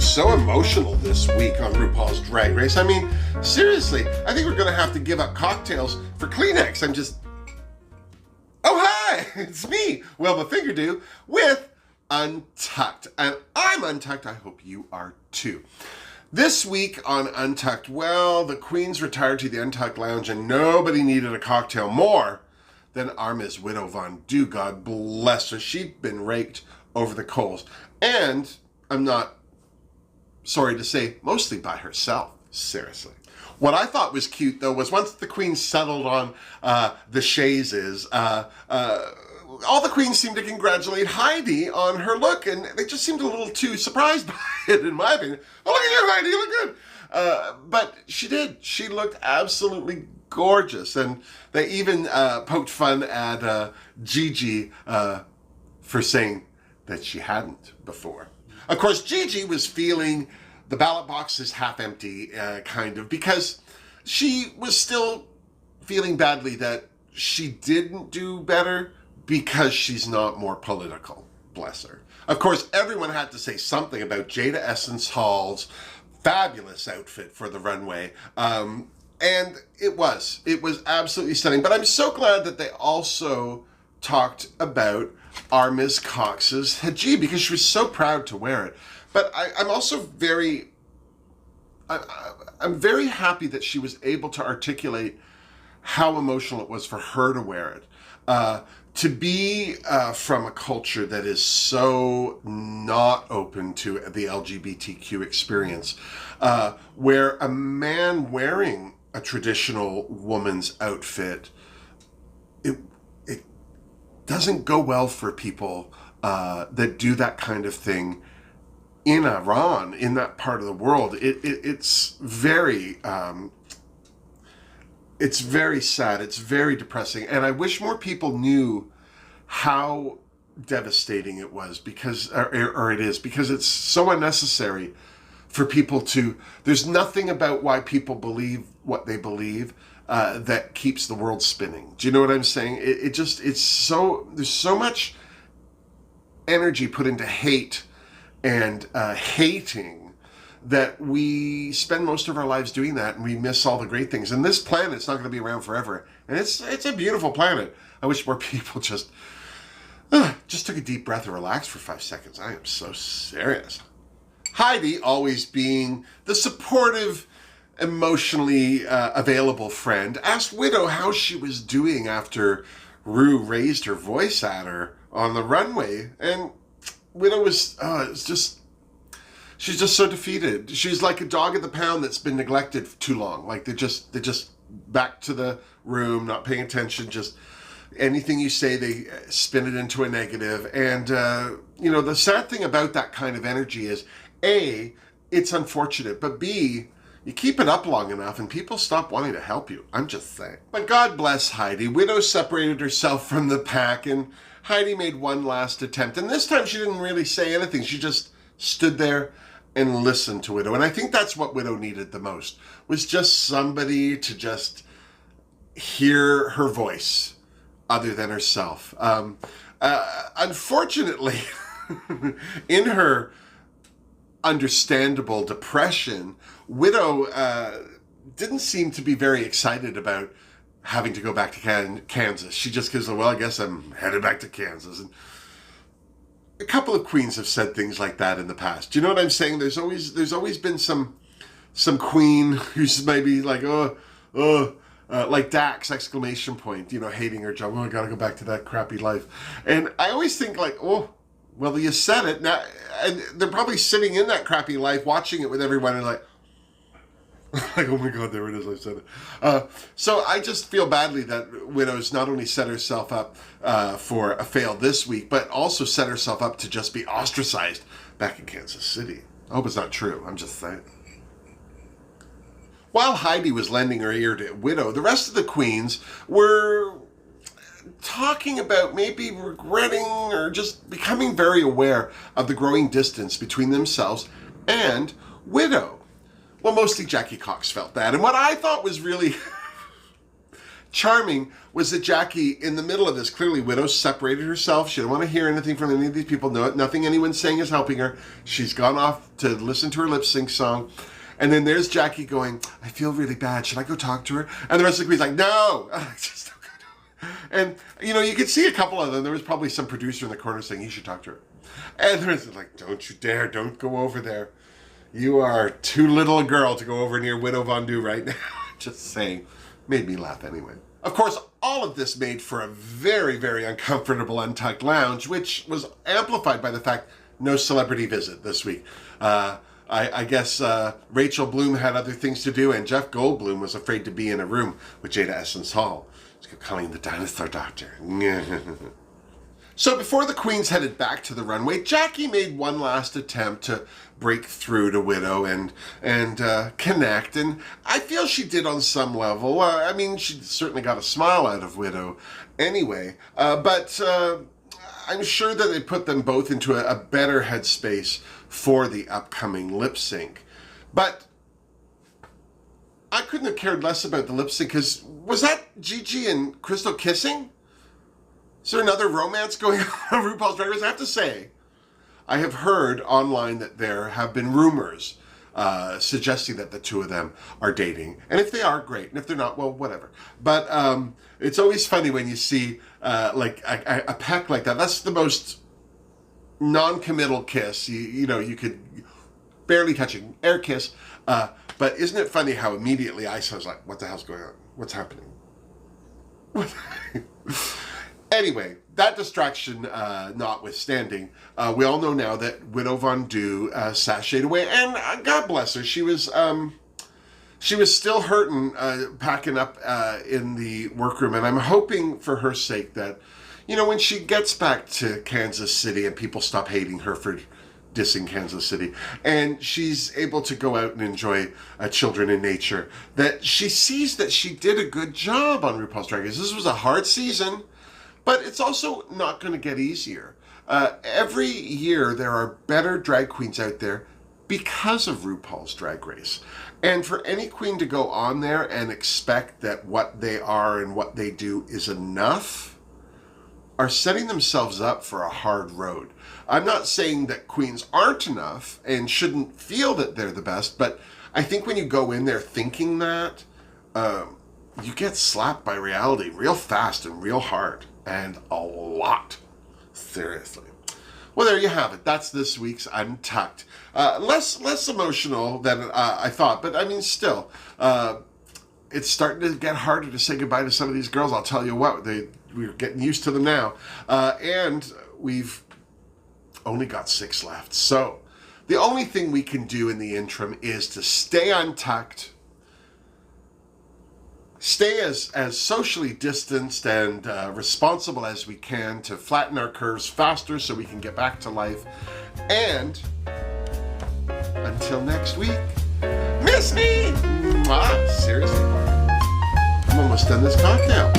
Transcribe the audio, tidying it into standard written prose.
so emotional this week on RuPaul's Drag Race. I mean, seriously, I think we're going to have to give up cocktails for Kleenex. Oh, hi! It's me, Wilma Untucked, with Untucked. And I'm Untucked. I hope you are too. This week on Untucked, well, the queens retired to the Untucked Lounge and nobody needed a cocktail more than our Miss Widow Von Du. God bless her. She'd been raked over the coals. And I'm not sorry to say, mostly by herself. Seriously. What I thought was cute, though, was once the queens settled on the chaises, all the queens seemed to congratulate Heidi on her look, and they just seemed a little too surprised by it, in my opinion. Oh, look at you, Heidi, you look good. But she did. She looked absolutely gorgeous, and they even poked fun at Gigi for saying that she hadn't before. Of course, Gigi was feeling the ballot boxes half empty, kind of, because she was still feeling badly that she didn't do better because she's not more political. Bless her. Of course, everyone had to say something about Jada Essence Hall's fabulous outfit for the runway. And it was absolutely stunning. But I'm so glad that they also talked about our Miss Cox's hijab because she was so proud to wear it. But I'm also I'm very happy that she was able to articulate how emotional it was for her to wear it. To be from a culture that is so not open to the LGBTQ experience, where a man wearing a traditional woman's outfit, it doesn't go well for people that do that kind of thing in Iran, in that part of the world. It's very sad. It's very depressing. And I wish more people knew how devastating it was or it is, because it's so unnecessary for people to, there's nothing about why people believe what they believe that keeps the world spinning. Do you know what I'm saying? There's so much energy put into hate and hating that we spend most of our lives doing that, and we miss all the great things. And this planet's not going to be around forever. And it's a beautiful planet. I wish more people just took a deep breath and relaxed for 5 seconds. I am so serious. Heidi, always being the supportive, emotionally available friend, asked Widow how she was doing after Rue raised her voice at her on the runway. And Widow was, she's just so defeated. She's like a dog at the pound that's been neglected too long. Like they're just back to the room, not paying attention, just anything you say, they spin it into a negative. And, the sad thing about that kind of energy is, A, it's unfortunate, but B, you keep it up long enough and people stop wanting to help you. I'm just saying. But God bless Heidi. Widow separated herself from the pack, and Heidi made one last attempt. And this time she didn't really say anything. She just stood there and listened to Widow. And I think that's what Widow needed the most, was just somebody to just hear her voice other than herself. Unfortunately, in her understandable depression, Widow didn't seem to be very excited about having to go back to Kansas. She just goes, well, I guess I'm headed back to Kansas. And a couple of queens have said things like that in the past. Do you know what I'm saying? There's always been some queen who's maybe like, like Dax, exclamation point, hating her job. Oh, I gotta go back to that crappy life. And I always think like, oh, well, you said it now, and they're probably sitting in that crappy life, watching it with everyone, and like, oh my God, there it is, I said it. So I just feel badly that Widow's not only set herself up for a fail this week, but also set herself up to just be ostracized back in Kansas City. I hope it's not true. I'm just saying. While Heidi was lending her ear to Widow, the rest of the queens were talking about maybe regretting or just becoming very aware of the growing distance between themselves and Widow. Well, mostly Jackie Cox felt that. And what I thought was really charming was that Jackie, in the middle of this, clearly Widow separated herself. She didn't want to hear anything from any of these people. No, nothing anyone's saying is helping her. She's gone off to listen to her lip sync song. And then there's Jackie going, I feel really bad. Should I go talk to her? And the rest of the queen's like, no. Just don't go to her. And, you could see a couple of them. There was probably some producer in the corner saying, you should talk to her. And there's like, don't you dare. Don't go over there. You are too little a girl to go over near Widow Von Du right now. Just saying. Made me laugh anyway. Of course, all of this made for a very, very uncomfortable Untucked Lounge, which was amplified by the fact no celebrity visit this week. I guess Rachel Bloom had other things to do, and Jeff Goldblum was afraid to be in a room with Jada Essence Hall. He kept calling him the dinosaur doctor. So before the queens headed back to the runway, Jackie made one last attempt to break through to Widow and connect, and I feel she did on some level. She certainly got a smile out of Widow anyway, but I'm sure that they put them both into a better headspace for the upcoming lip sync. But I couldn't have cared less about the lip sync, because was that Gigi and Crystal kissing? Is there another romance going on RuPaul's Drag Race? I have to say, I have heard online that there have been rumors suggesting that the two of them are dating. And if they are, great. And if they're not, well, whatever. But it's always funny when you see like a peck like that. That's the most non-committal kiss. You could barely touch an air kiss. But isn't it funny how immediately I was like, what the hell's going on? What's happening? Anyway, that distraction notwithstanding, we all know now that Widow Von Du sashayed away, and God bless her, she was still hurting, packing up in the workroom, and I'm hoping for her sake that, when she gets back to Kansas City and people stop hating her for dissing Kansas City, and she's able to go out and enjoy children in nature, that she sees that she did a good job on RuPaul's Drag Race. This was a hard season. But it's also not going to get easier. Every year there are better drag queens out there because of RuPaul's Drag Race. And for any queen to go on there and expect that what they are and what they do is enough, are setting themselves up for a hard road. I'm not saying that queens aren't enough and shouldn't feel that they're the best, but I think when you go in there thinking that, you get slapped by reality real fast and real hard. And a lot. Seriously. Well, there you have it. That's this week's Untucked. Less emotional than I thought, but still, it's starting to get harder to say goodbye to some of these girls. I'll tell you what, we're getting used to them now. And we've only got 6 left. So the only thing we can do in the interim is to stay untucked, stay as socially distanced and responsible as we can to flatten our curves faster so we can get back to life. And until next week, miss me! Seriously, I'm almost done this cocktail.